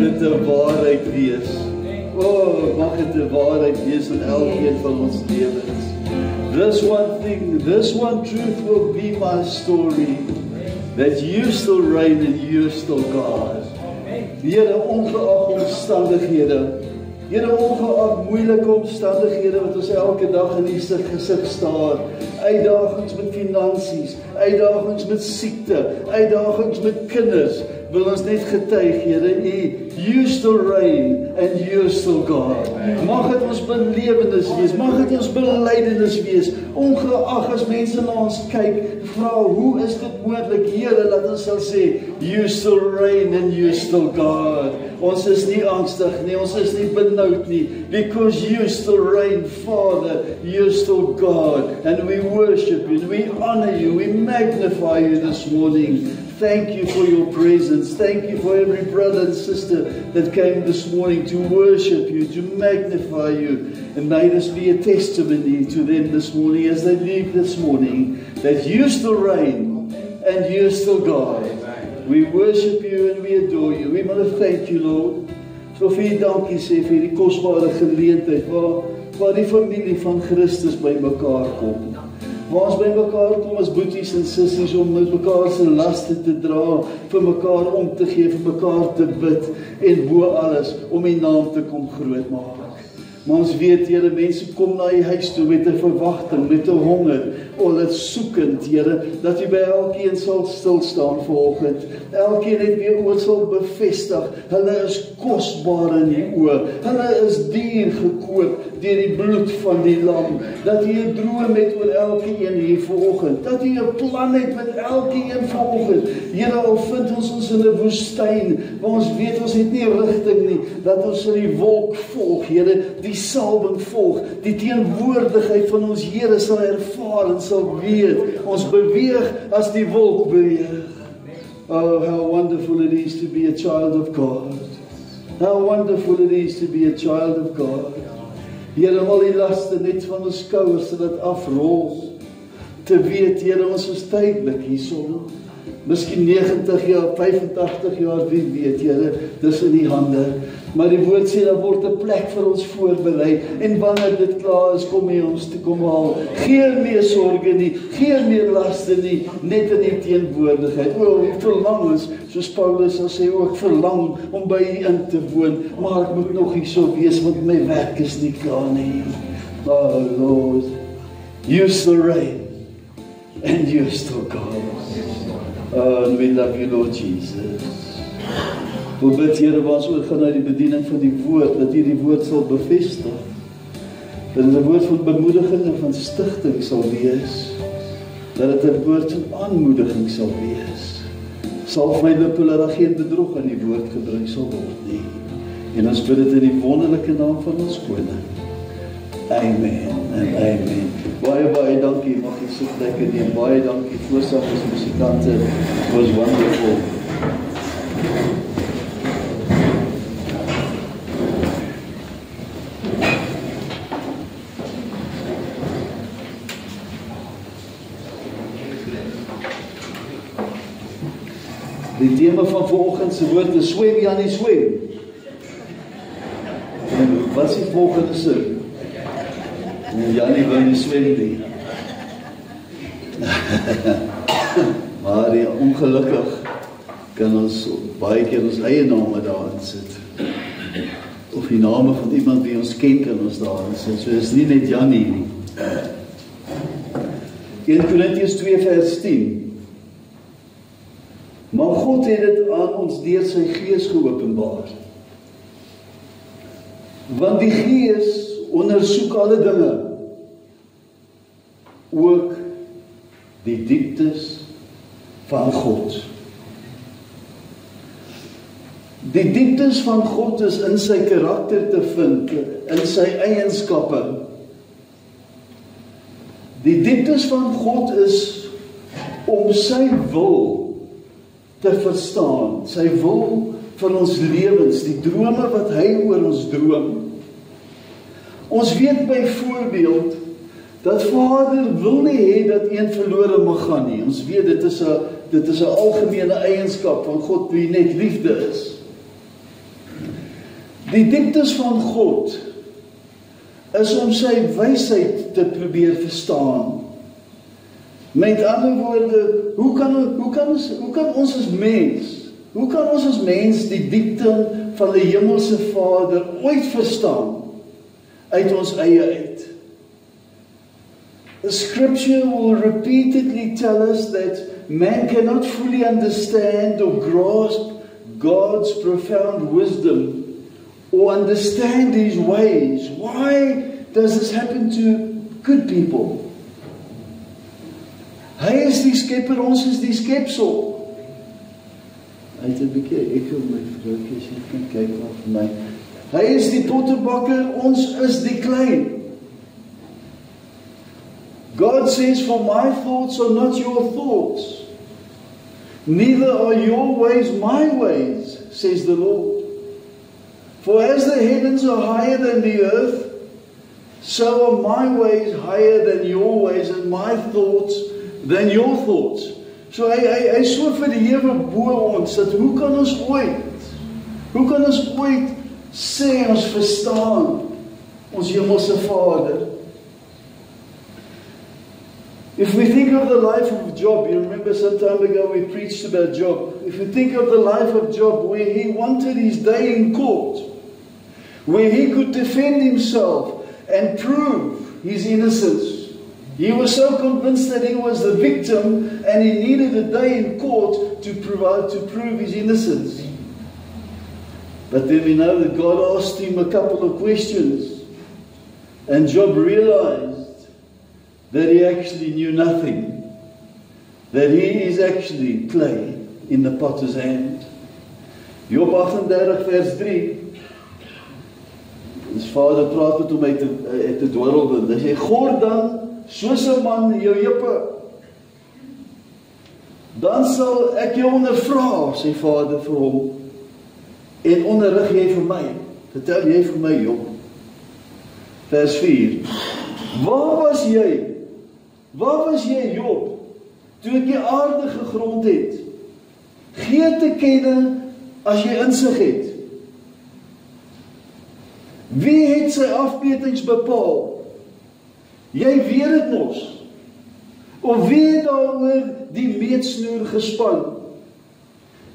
dit 'n waarheid wees. Mag dit 'n waarheid wees in elkeen van ons lewens. This one truth will be my story, that you still reign and you are still God. Here, ongeag omstandighede, Here, ongeag moeilike omstandighede wat ons elke dag in die gesig staar, uitdagings met finansies, uitdagings met siekte, uitdagings met kinders, wil ons net getuig, Here, you still reign and you are still God. Mag dit ons belewenis wees, mag dit ons belydenis wees, ongeag as mense na ons kyk, vra, hoe is dit moontlik, Here, laat ons sal sê, you still reign and you are still God. Ons is nie angstig nie, ons is nie benoud nie, because you still reign, Father, you are still God, and we worship you, we honor you, we magnify you this morning. Thank you for your presence. Thank you for every brother and sister that came this morning to worship you, to magnify you. And may this be a testimony to them this morning as they leave this morning, that you still reign and you are still God. We worship you and we adore you. We want to thank you, Lord. So vir u dankie sê vir die kosbare geleentheid waar die familie van Christus by mekaar kom. Waar ons by mekaar kom as boeties en sissies om met mekaar se laste te dra, vir mekaar om te gee, vir mekaar te bid en bo alles om die naam te kom groot maak. Maar ons weet, Here, mense kom na die huis toe met 'n verwagting, met 'n honger, hulle soekend, Here, dat U by elkeen sal stil staan vanoggend. Elkeen net weer oor sal bevestig, hulle is kosbaar in U oë. Hulle is duur gekoop deur die bloed van die lam. Dat U 'n droom het oor elkeen hier vanoggend. Dat U 'n plan het met elkeen vanoggend. Here, al vind ons in 'n woestyn, waar ons weet ons het nie rigting nie, dat ons in die wolk volg, Here, die salwing volg, die teenwoordigheid van ons Here sal ervaar en sal weet, ons beweeg as die wolk beweeg. Oh, how wonderful it is to be a child of God. How wonderful it is to be a child of God. Here, al die laste net van ons skouers, dit afrol, te weet, Here, ons is tydelik hierson. Miskien 90 jaar, 85 jaar, wie weet, Here, dis in die hande. Maar die woord sê, daar word 'n plek vir ons voorberei, en wanneer dit klaar is, kom hy ons te kom haal. Geen meer sorge nie, geen meer laste nie, net in die teenwoordigheid. Ek verlang ons, soos Paulus sal sê, ek verlang om by U in te woon, maar ek moet nog hier so wees, want my werk is nie klaar nie. Oh Lord, you still reign, and you still God. Oh, and we love you, Lord Jesus. Wil bid, Here, waar ons oorgaan na die bediening van die woord, dat U die woord sal bevestig, dat dit 'n woord van bemoediging en van stigting sal wees, dat dit 'n woord van aanmoediging sal wees. Sal vir my lippe dat daar geen bedrog in die woord gebruik sal word nie. En ons bid dit in die wonderlike naam van ons koning. Amen en amen. Baie dankie, mag jy sit plek neem. Baie dankie, voorsangers, musikante. It was wonderful. Die tema van vanoggend se woord is swem, Janie, swem. En wat is die volgende sin? Janie wil nie swem nie. Maar ja, ongelukkig kan ons baie keer ons eie name daarin sit. Of die name van iemand wie ons ken kan ons daarin sit. So is nie net Janie nie. 1 Korintiërs 2 vers 10. Maar God het dit aan ons deur sy Gees geopenbaar. Want die Gees ondersoek alle dinge, ook die dieptes van God. Die dieptes van God is in sy karakter te vind, in sy eienskappe. Die dieptes van God is om sy wil te verstaan, sy wil vir ons lewens, die drome wat hy oor ons droom. Ons weet byvoorbeeld dat Vader wil nie hê dat een verlore mag gaan nie. Ons weet dit is 'n algemene eienskap van God wie net liefde is. Die dieptes van God is om sy wysheid te probeer verstaan. Met ander woorde, hoe kan ons as mens die diepte van die hemelse Vader ooit verstaan uit ons eie uit? The scripture will repeatedly tell us that man cannot fully understand or grasp God's profound wisdom or understand His ways. Why does this happen to good people? Hy is die skepper, ons is die skepsel. Hy het 'n bietjie ekkel my vroukie, as jy kan kyk na vir my. Hy is die pottebakker, ons is die klein. God says, for my thoughts are not your thoughts. Neither are your ways my ways, says the Lord. For as the heavens are higher than the earth, so are my ways higher than your ways, and my thoughts than your thoughts. So hy so vir die Here bo ons, dat hoe kan ons ooit sê ons verstaan ons hemelse Vader? If we think of the life of Job, you remember some time ago we preached about Job. If we think of the life of Job, where he wanted his day in court, where he could defend himself and prove his innocence. He was so convinced that he was the victim and he needed a day in court to prove his innocence. But then we know that God asked him a couple of questions, and Job realized that he actually knew nothing, that he is actually clay in the potter's hand. Job 38 vers 3. His vader praat met hom uit 'n dwarrelwind. Hy sê, "Gord dan soos 'n man jou heupe, dan sal ek jou ondervra," sê vader vir hom, "en onderrig jy vir my. Vertel jy vir my, Job." Vers 4. Waar was jy, Job, toe ek die aarde gegrond het? Gee te kenne as jy insig het. Wie het sy afmetings bepaal? Jy weet dit mos. Of wie het daaroor die meetsnoer gespan?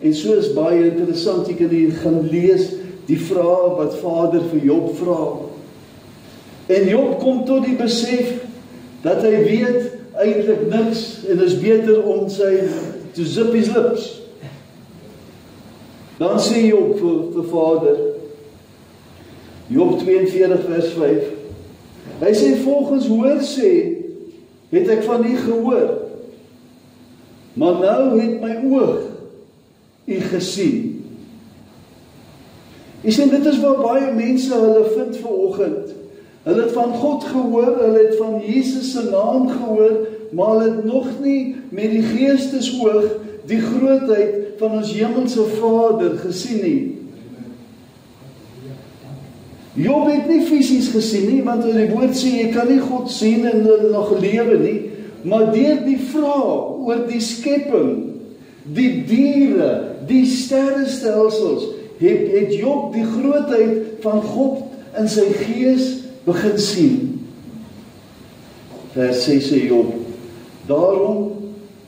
En so is baie interessant, jy kan hier gaan lees die vrae wat Vader vir Job vra. En Job kom tot die besef dat hy weet eintlik niks en is beter om sy to zip his lips. Dan sê Job vir Vader, Job 42 vers 5, hy sê, volgens hoor sê, het ek van u gehoor, maar nou het my oog u gesien. Jy sê, dit is waar baie mense hulle vind vanoggend. Hulle het van God gehoor, hulle het van Jesus se naam gehoor, maar hulle het nog nie met die geestesoog die grootheid van ons hemelse Vader gesien nie. Job het nie fisies gesien nie, want in die woord sê, jy kan nie God sien en nog lewe nie, maar deur die vraag oor die skepping, die diere, die sterrestelsels, het Job die grootheid van God in sy gees begin sien. Vers 6 sê Job, daarom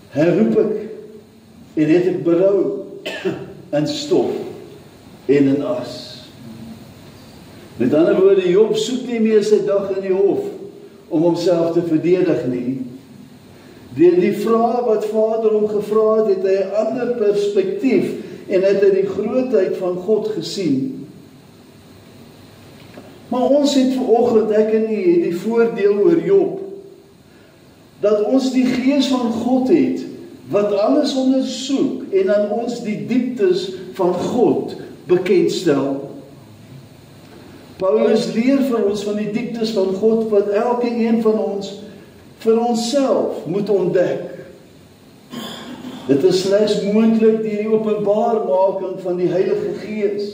herroep ek en het ek berou in stof en in as. Met ander woorde, Job soek nie meer sy dag in die hof om homself te verdedig nie. Deur die vraag wat Vader hom gevra het, het hy 'n ander perspektief en het hy die grootheid van God gesien. Maar ons het vanoggend, ek en u, het die voordeel oor Job, dat ons die gees van God het, wat alles ondersoek en aan ons die dieptes van God bekendstel. Paulus leer vir ons van die dieptes van God, wat elke een van ons vir onsself moet ontdek. Dit is slegs moontlik deur die openbaarmaking van die Heilige Gees.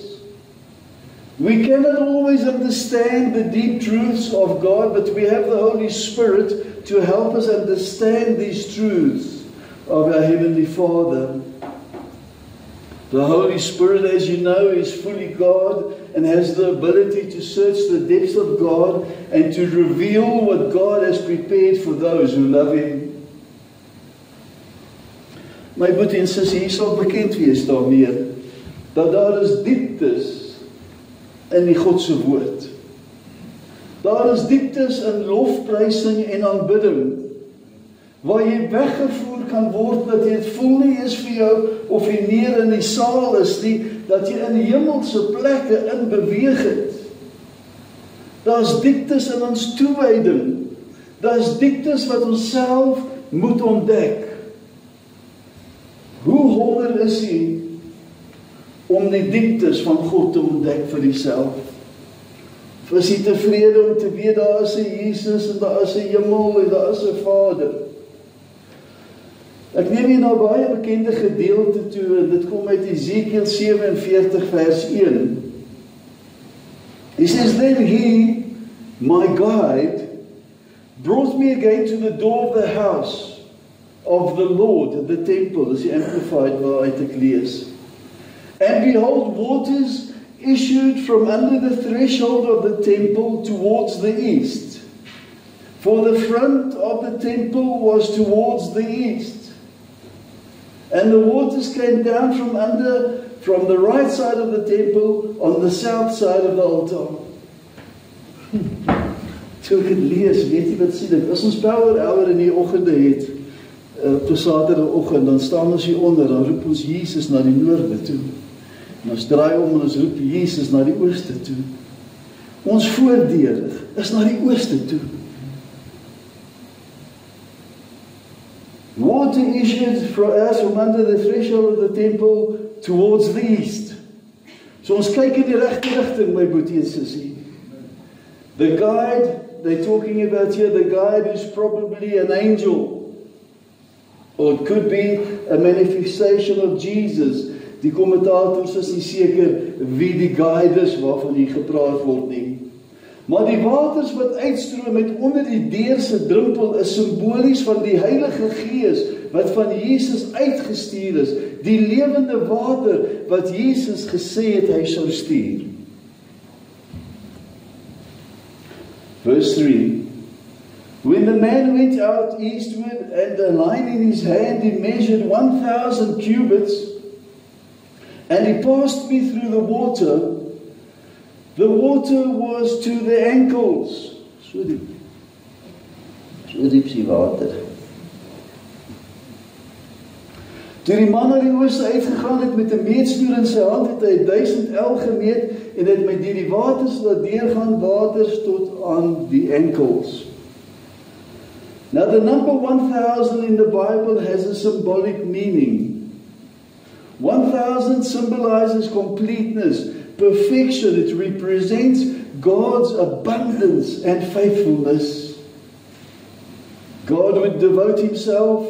We cannot always understand the deep truths of God, but we have the Holy Spirit to help us understand these truths of our Heavenly Father. The Holy Spirit, as you know, is fully God and has the ability to search the depths of God and to reveal what God has prepared for those who love Him. My boetie en sussie, hier sal bekend wees daarmee, dat daar is dieptes in die Godse woord. Daar is dieptes in lofprysing en aanbidding, waar jy weggevoer kan word, dat jy het voel nie is vir jou, of jy neer in die saal is nie, dat jy in hemelse plekke in beweeg het. Daar is dieptes in ons toewyding, daar is dieptes wat ons self moet ontdek. Hoe honger is jy om die dieptes van God te ontdek vir jouself? Of is jy tevrede om te weet, daar is 'n Jesus, en daar is 'n hemel, en daar is 'n Vader? Ek neem hier nou baie bekende gedeelte toe, en dit kom uit Ezekiel 47 vers 1. He says, "Then he, my guide, brought me again to the door of the house of the Lord, the temple," dis die amplified waaruit ek lees. "And behold, waters issued from under the threshold of the temple towards the east. For the front of the temple was towards the east. And the waters came down from the right side of the temple on the south side of the altar." So ek het lees, weet jy wat sien ek? As ons power hour in die oggende het, op Saterdagoggend, dan staan ons hier onder, dan roep ons Jesus na die noorde toe. En ons draai om en ons roep Jesus na die ooste toe. Ons voordeur is na die ooste toe. Water issued from under the threshold of the temple towards the east. So ons kyk in die regte rigting, my boetie en sussie. The guide, they're talking about here, the guide is probably an angel. Or it could be a manifestation of Jesus. Die kommentators is nie seker wie die guide is waarvan hier gepraat word nie. Maar die waters wat uitstroom met onder die deur se drempel is simbolies van die Heilige Gees wat van Jesus uitgestuur is, die lewende water wat Jesus gesê het hy sou stuur. Verse 3. When the man went out eastward, and a line in his hand, he measured 1,000 cubits, and he passed me through the water. The water was to the ankles. So diep is die water. Toe die man na die ooste uitgegaan het met 'n meetsnoer in sy hand, het hy 1000 el gemeet, en het met die waters laat deurgaan, waters tot aan die enkels. Now the number 1,000 in the Bible has a symbolic meaning. 1,000 symbolizes completeness, perfection. It represents God's abundance and faithfulness. God would devote Himself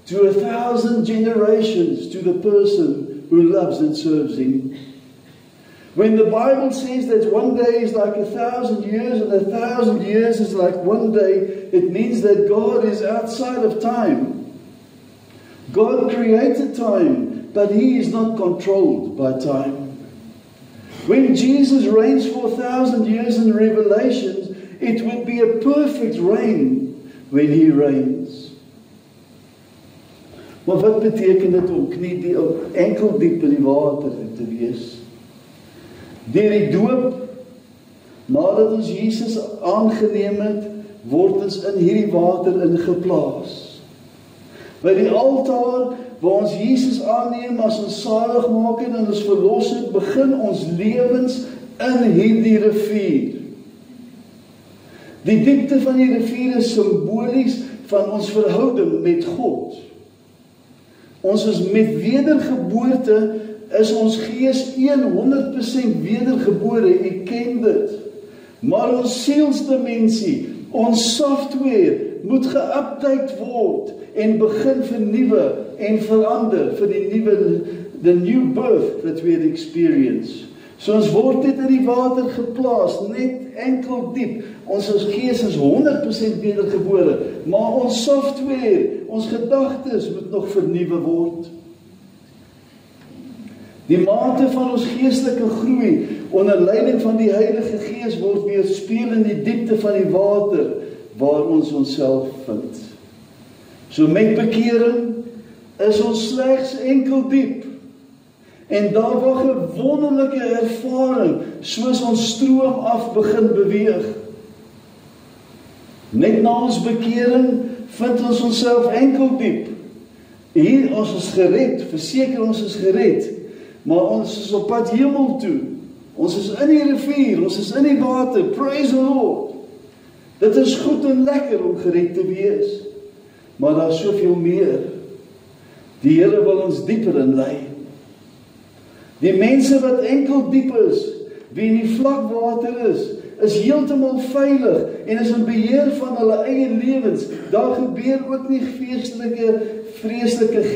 to 1,000 generations to the person who loves and serves Him. When the Bible says that one day is like 1,000 years and 1,000 years is like one day, it means that God is outside of time. God created time, but He is not controlled by time. When Jesus reigns for 1,000 years in Revelations, it would be a perfect reign when He reigns. Maar wat beteken dit om enkel diep in die water te wees? Deur die doop, nadat ons Jesus aangeneem het, word ons in hierdie water ingeplaas. By die altaar, waar ons Jesus aanneem as ons saligmaker en ons verlosser, begin ons lewens in hierdie rivier. Die diepte van die rivier is simbolies van ons verhouding met God. Ons is met wedergeboorte, is ons gees 100% wedergebore, ek ken dit. Maar ons sielsdimensie, ons software, moet geupdate word en begin vernuwe en verander vir the new birth that we had experienced. So ons word net in die water geplaas, net enkel diep. Ons gees is 100% wedergebore, maar ons software, ons gedagtes moet nog vernuwe word. Die mate van ons geestelike groei onder leiding van die Heilige Gees word weerspieël in die diepte van die water waar ons onsself vind. So met bekering is ons slegs enkel diep. En daar wag 'n wonderlike ervaring soos ons stroom af begin beweeg. Net na ons bekering vind ons onsself enkel diep. Hier ons is gered, verseker ons is gered, maar ons is op pad hemel toe. Ons is in die rivier, ons is in die water, praise the Lord. Dit is goed en lekker om gered te wees, maar daar is soveel meer. Die Here wil ons dieper inlei. Die mense wat enkel diep is, wie in die vlak water is heeltemal veilig en is in beheer van hulle eie lewens. Daar gebeur ook nie vreeslike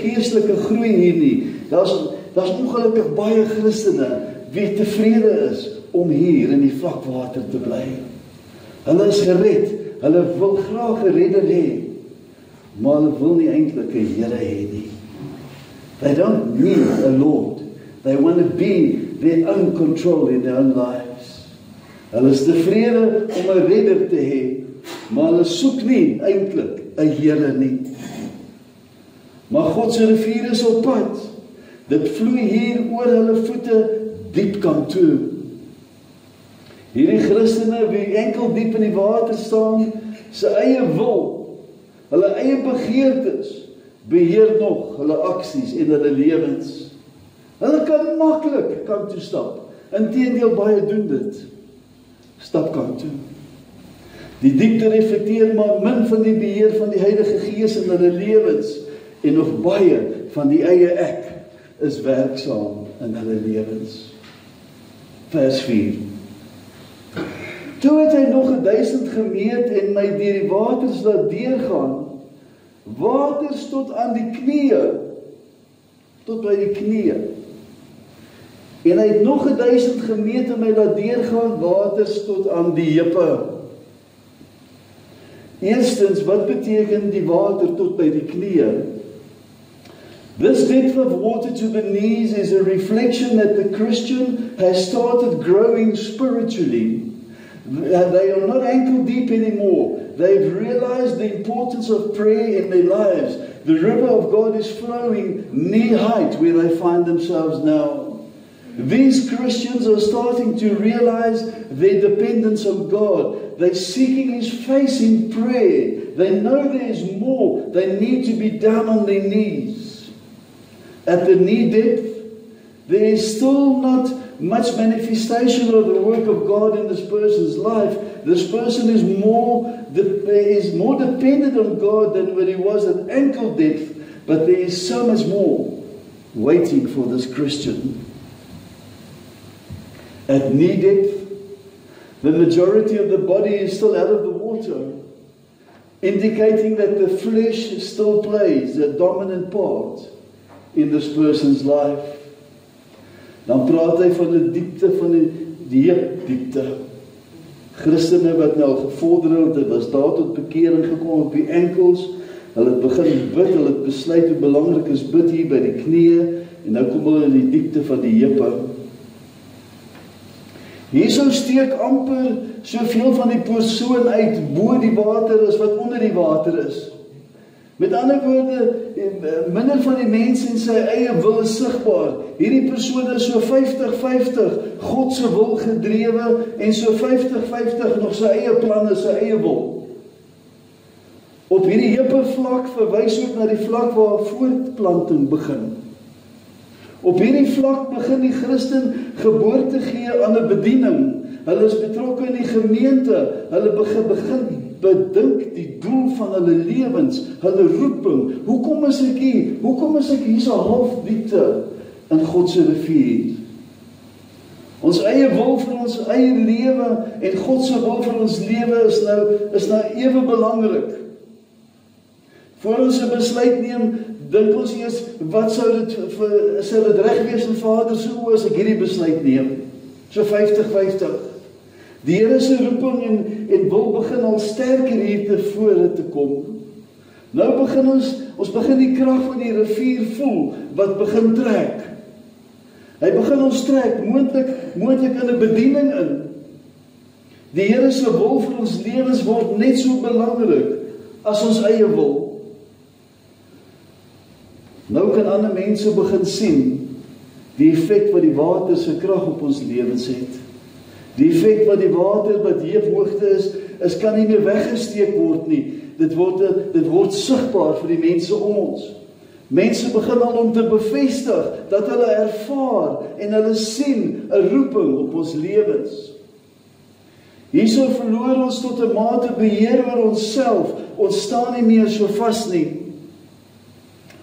geestelike groei hier nie. Daar's ongelukkig baie Christene wie tevrede is om hier in die vlak water te bly. Hulle is gered, hulle wil graag 'n redder hê, maar hulle wil nie eintlik 'n Here hê nie. They don't need a Lord. They want to be their own control in their own lives. Hulle is tevrede om 'n redder te hê, maar hulle soek nie eintlik 'n Here nie. Maar God se rivier is op pad. Dit vloei hier oor hulle voete diep kant toe. Hierdie Christene wie enkel diep in die water staan, sy eie wil, hulle eie begeertes, beheer nog hulle aksies en hulle lewens. Hulle kan maklik kant toe stap. Inteendeel baie doen dit. Stap kant toe. Die diepte reflekteer maar min van die beheer van die Heilige Gees in hulle lewens en nog baie van die eie ek is werksaam in hulle lewens. Vers 4. Toe het hy nog 1000 gemeet en my deur die waters laat deurgaan, waters tot aan die knieë, tot by die knieë. En hy het nog 1000 gemeet en my laat deurgaan, waters tot aan die heupe. Eerstens, wat beteken die water tot by die knieë? This depth of water to the knees is a reflection that the Christian has started growing spiritually. They are not ankle deep anymore. They've realized the importance of prayer in their lives. The river of God is flowing knee height where they find themselves now. These Christians are starting to realize their dependence on God. They're seeking His face in prayer. They know there is more. They need to be down on their knees. At the knee depth, there is still not much manifestation of the work of God in this person's life. This person is more dependent on God than when he was at ankle depth, but there is so much more waiting for this Christian. At knee depth, the majority of the body is still out of the water, indicating that the flesh still plays a dominant part in this person's life. Dan praat hy van die diepte van die heupdiepte. Christene wat nou gevorder het, was daar tot bekering gekom op die enkels. Hulle het begin bid, hulle het besluit hoe belangrik is bid hier by die knieë, en nou kom hulle in die diepte van die heupe. Hierso steek amper soveel van die persoon uit bo die water as wat onder die water is. Met ander woorde, minder van die mens en sy eie wil is sigbaar. Hierdie persoon is so 50-50 God se wil gedrewe en so 50-50 nog sy eie planne, sy eie wil. Op hierdie heupe vlak verwys ook na die vlak waar voortplanting begin. Op hierdie vlak begin die Christen geboorte gee aan 'n bediening. Hulle is betrokke in die gemeente. Hulle begin bedink die doel van hulle lewens, hulle roeping. Hoekom is ek hier? Hoekom is ek hier so halfdiepte in God se rivier? Ons eie wil vir ons eie lewe en God se wil vir ons lewe is nou ewe belangrik. Voor ons 'n besluit neem, dink ons eers, wat sou dit reg wees in Vader se oë as ek hierdie besluit neem? So 50-50. Die Here se roeping en wil begin al sterker hier tevore te kom. Nou begin ons begin die krag van die rivier voel wat begin trek. Hy begin ons trek moontlik in 'n bediening in. Die Here se wil vir ons lewens word net so belangrik as ons eie wil. Nou kan ander mense begin sien die effek wat die water se krag op ons lewens het. Die effek wat die water wat heefhoogte is kan nie meer weggesteek word nie. Dit word sigbaar vir die mense om ons. Mense begin al om te bevestig dat hulle ervaar en hulle sien 'n roeping op ons lewens. Hierso verloor ons tot 'n mate beheer oor onsself. Ons staan nie meer so vas nie.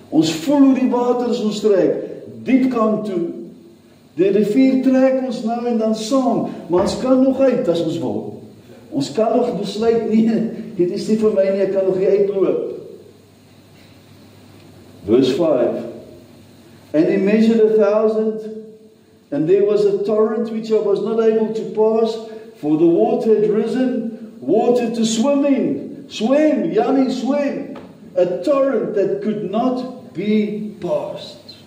Ons voel hoe die waters ons trek diep kant toe. Die rivier trek ons nou en dan saam, maar ons kan nog uit as ons wil. Ons kan nog besluit, nee, dit is nie vir my nie, ek kan nog nie uitloop. Verse 5. And he measured 1,000, and there was a torrent which I was not able to pass, for the water had risen, water to swim in. Swim, Yanni, swim. A torrent that could not be passed.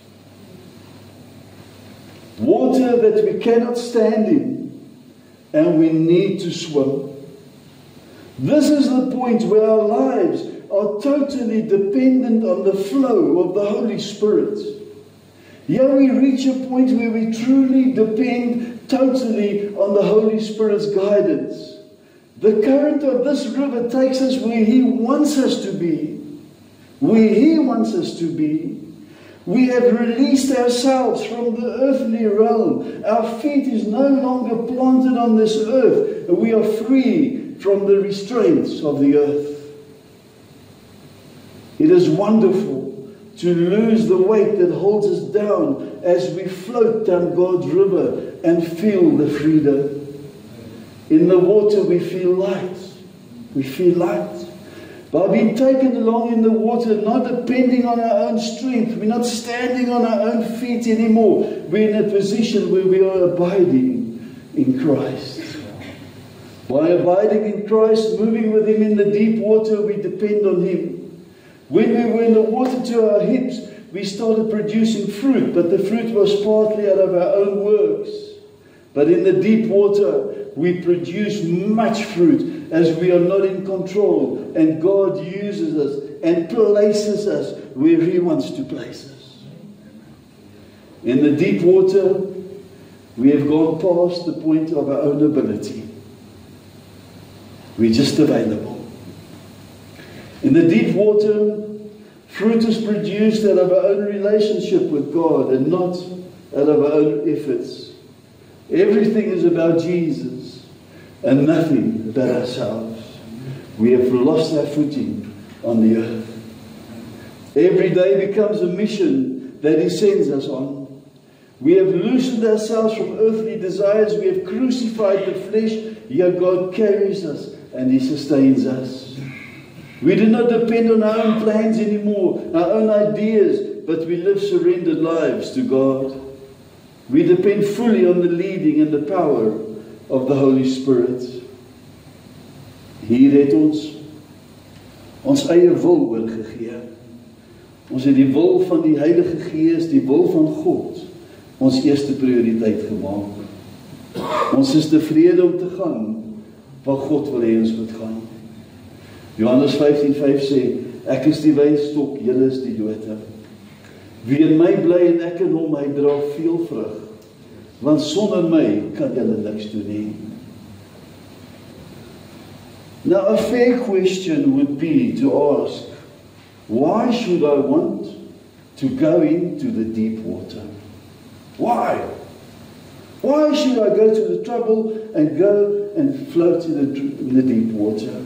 Water that we cannot stand in, and we need to swim. This is the point where our lives are totally dependent on the flow of the Holy Spirit. Here we reach a point where we truly depend totally on the Holy Spirit's guidance. The current of this river takes us where He wants us to be. Where He wants us to be. We have released ourselves from the earthly realm. Our feet is no longer planted on this earth. We are free from the restraints of the earth. It is wonderful to lose the weight that holds us down as we float down God's river and feel the freedom. In the water we feel light. We feel light. By being taken along in the water, not depending on our own strength, we're not standing on our own feet anymore. We're in a position where we are abiding in Christ. By abiding in Christ, moving with Him in the deep water, we depend on Him. When we were in the water to our hips, we started producing fruit, but the fruit was partly out of our own works. But in the deep water, we produce much fruit as we are not in control, and God uses us and places us where He wants to place us. In the deep water, we have gone past the point of our own ability. We're just available. In the deep water, fruit is produced out of our own relationship with God and not out of our own efforts. Everything is about Jesus and nothing about ourselves. We have lost our footing on the earth. Every day becomes a mission that He sends us on. We have loosened ourselves from earthly desires. We have crucified the flesh. Yet God carries us and He sustains us. We do not depend on our own plans anymore, our own ideas, but we live surrendered lives to God. We depend fully on the leading and the power of the Holy Spirit. Hier het ons eie wil oorgegee. Ons het die wil van die Heilige Gees, die wil van God, ons eerste prioriteit gemaak. Ons is tevrede om te gaan waar God wil hê ons moet gaan. Johannes 15:5 sê, ek is die wynstok, julle is die dote. Wie in my bly en ek in hom, hy dra veel vrug. Want sonder my kan julle niks doen nie. Now a fair question would be to ask, why should I want to go into the deep water? Why? Why should I go to the trouble and go and float in the deep water?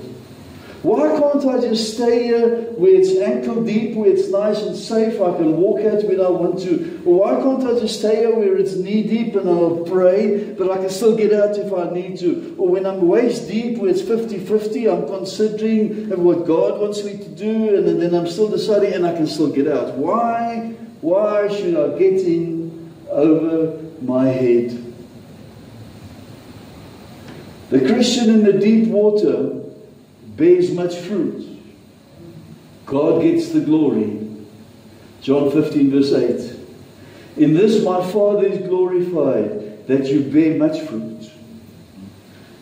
Why can't I just stay here where it's ankle deep, where it's nice and safe, I can walk out when I want to? Or why can't I just stay here where it's knee deep and I'll pray, but I can still get out if I need to? Or when I'm waist deep, where it's 50-50, I'm considering what God wants me to do, and then I'm still deciding and I can still get out. Why should I get in over my head? The Christian in the deep water bears much fruit. God gets the glory. John 15 verse 8. In this my Father is glorified, that you bear much fruit.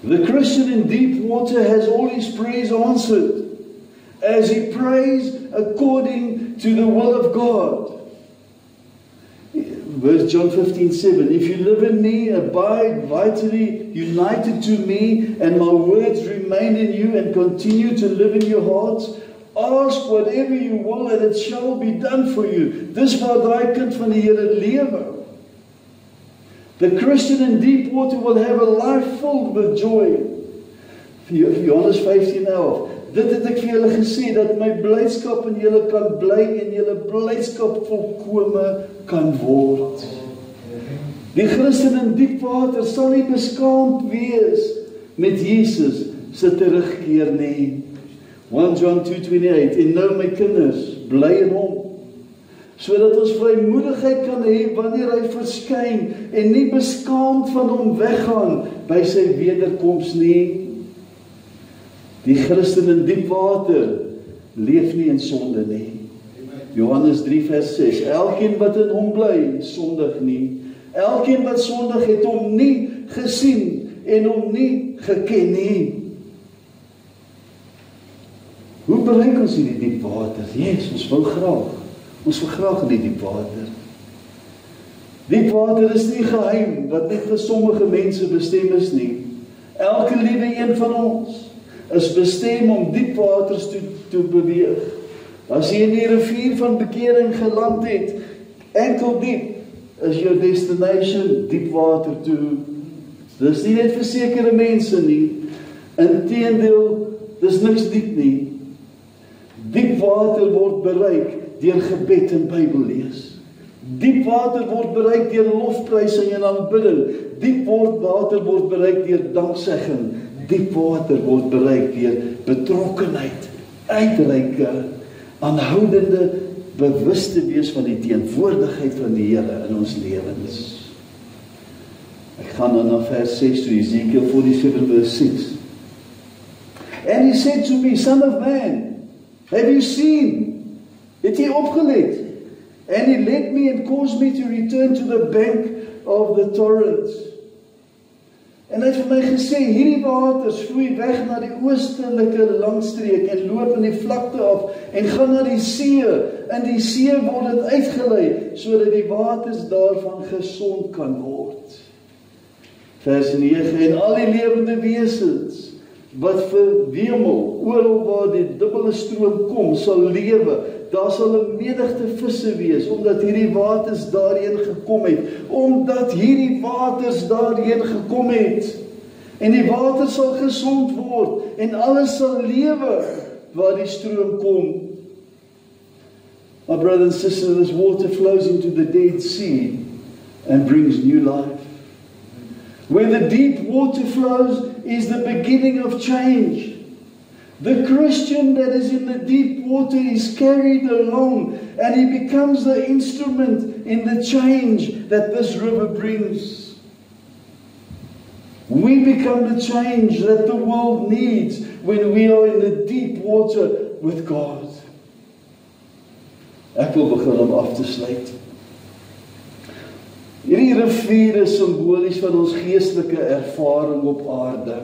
The Christian in deep water has all his prayers answered, as he prays according to the will of God. Verse John 15:7, if you live in me, abide vitally united to me, and my words remain in you and continue to live in your hearts, ask whatever you will and it shall be done for you. Dis waar daai kind van die Here lewe. The Christian in deep water will have a life filled with joy. Johannes 15:11. Dit het ek vir julle gesê, dat my blydskap in julle kan bly en julle blydskap volkome kan word. Die Christen in diep water sal nie beskaamd wees met Jesus se terugkeer nie. 1 John 2:28, en nou my kinders, bly in hom, sodat ons vrymoedigheid kan hê wanneer hy verskyn en nie beskaamd van hom weggaan by sy wederkoms nie. Die Christen in diep water leef nie in sonde nie. Johannes 3:6, elkeen wat in hom bly, sondig nie. Elkeen wat sondig het hom nie gesien en hom nie geken nie. Hoe bereik ons in die diep water? Yes, ons wil graag in die diep water. Diep water is nie geheim, wat net vir sommige mense bestem is nie. Elke liewe een van ons is bestem om diep waters te beweeg. As jy in die rivier van bekering geland het, enkel diep is your destination diep water toe. Dis nie net vir sekere mense nie. Inteendeel, dis niks diep nie. Diep water word bereik deur gebed en Bybel lees. Diep water word bereik deur lofprysing en aanbidding. Diep water word bereik deur danksegging. Diep water word bereik deur betrokkenheid, uitreike, aanhoudende bewus te wees van die teenwoordigheid van die Here in ons lewens. Ek gaan dan na vers 6 toe, Ezekiel 47 verse 6. And he said to me, Son of man, have you seen? Het jy opgelet? And he led me and caused me to return to the bank of the torrent. En hy het vir my gesê, hierdie waters vloei weg na die oostelike landstreek en loop in die vlakte af en gaan na die see. In die see word dit uitgelei, sodat die waters daarvan gesond kan word. Vers 9, en al die lewende wesens wat verwemel, oral waar die dubbele stroom kom, sal lewe. Daar sal 'n menigte visse wees, omdat hierdie waters daarheen gekom het. Omdat hierdie waters daarheen gekom het. En die water sal gesond word, en alles sal lewe, waar die stroom kom. My brother and sister, this water flows into the Dead Sea, and brings new life. Where the deep water flows is the beginning of change. The Christian that is in the deep water is carried along, and he becomes the instrument in the change that this river brings. We become the change that the world needs when we are in the deep water with God. Ek wil begin om af te sluit. Hierdie rivier is simbolies van ons geestelike ervaring op aarde.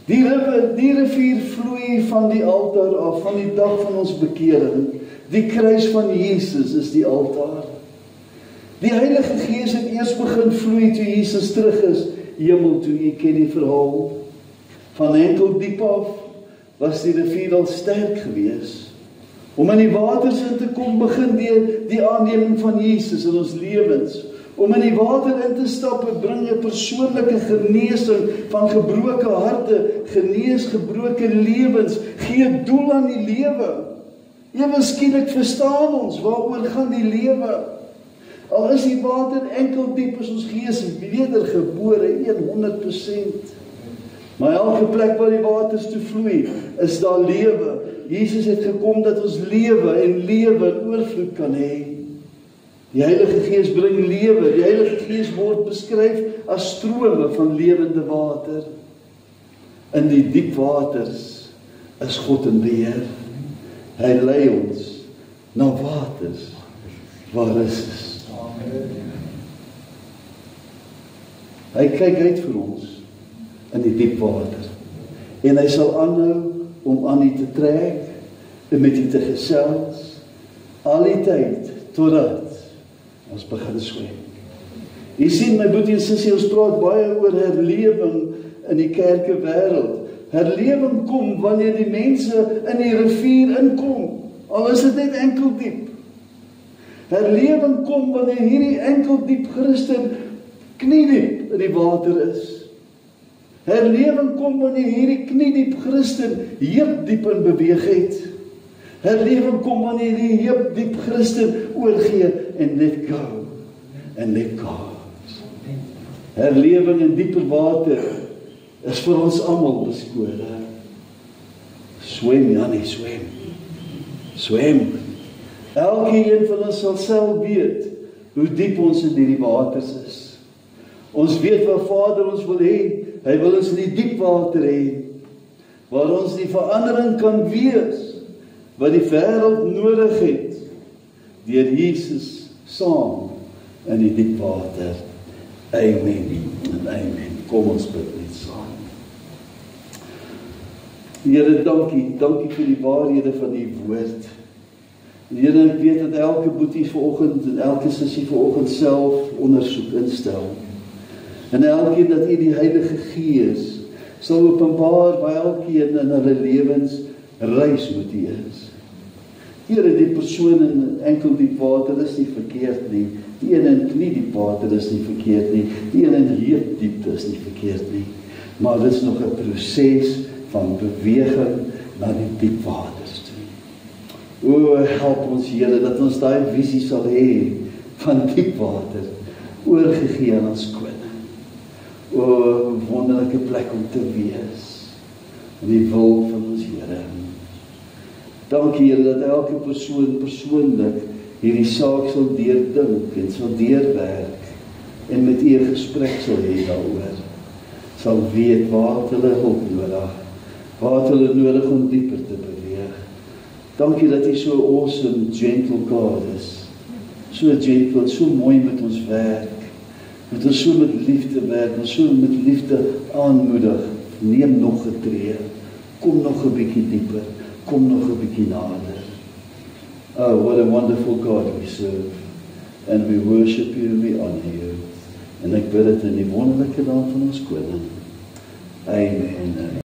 Die rivier vloei van die altaar af, van die dag van ons bekering. Die kruis van Jesus is die altaar. Die Heilige Gees het eers begin vloei toe Jesus terug is hemel toe. Jy ken die verhaal. Van enkel diep af was die rivier al sterk gewees. Om in die waters in te kom, begin die aanneming van Jesus in ons lewens. Om in die water in te stap, bring 'n persoonlike genesing van gebroke harte, genees gebroke lewens, gee doel aan die lewe. Ewe skielik verstaan ons, waaroor gaan die lewe? Al is die water enkel diep, is ons gees wedergebore 100%. Maar elke plek waar die waters toe vloei, is daar lewe. Jesus het gekom dat ons lewe en lewe in oorvloed kan hê. Die Heilige Gees bring lewe. Die Heilige Gees word beskryf as strome van lewende water. In die diep waters is God in beheer. Hy lei ons na waters waar rus is. Hy kyk uit vir ons in die diep water. En hy sal aanhou om aan u te trek en met u te gesels al die tyd totdat ons begin swem. Jy sien my boetie en sussie, ons praat baie oor herlewing in die kerkewêreld. Herlewing kom wanneer die mense in die rivier inkom, al is dit net enkeldiep. Herlewing kom wanneer hierdie enkeldiep Christen kniediep in die water is. Herlewing kom wanneer hierdie kniediep Christen heupdiep in beweeg het. Herlewing kom wanneer die heupdiep Christen oorgee en let go, en let go. Herlewing in dieper water is vir ons almal beskore. Swem, Jannie, swem. Swem. Elkeen van ons sal self weet hoe diep ons in hierdie waters is. Ons weet wat Vader ons wil hê. Hy wil ons in die diep water hê, waar ons die verandering kan wees wat die wêreld nodig het, deur Jesus saam in die diep water. Amen en amen. Kom ons bid net saam. Here, dankie vir die waarhede van die woord. Here, ek weet dat elke boetie vanoggend en elke sussie vanoggend self ondersoek instel. En elkeen dat u die Heilige Gees sal openbaar waar elkeen in hulle lewens reis met u is. Here, die persoon in enkeldiep water is nie verkeerd nie. Die een in kniediep water is nie verkeerd nie. Die een in heupdiepte is nie verkeerd nie. Maar dit is nog 'n proses van beweging na die diep waters toe. O, help ons Here dat ons daai visie sal hê van diep water oorgegee aan ons koning. O, wonderlike plek om te wees in die wil van ons Here. Dankie Here dat elke persoon persoonlik hierdie saak sal deurdink en sal deurwerk en met u 'n gesprek sal hê daaroor. Sal weet waar hulle hulp nodig, waar hulle nodig om dieper te beweeg. Dankie dat u so awesome, gentle God is. So gentle, so mooi met ons werk. Met ons so met liefde werk, ons so met liefde aanmoedig. Neem nog 'n tree. Kom nog 'n bietjie dieper. Kom nog 'n bietjie nader. Oh, what a wonderful God we serve. And we worship you and we honor you. En ek bid dit in die wonderlike naam van ons koning. Amen.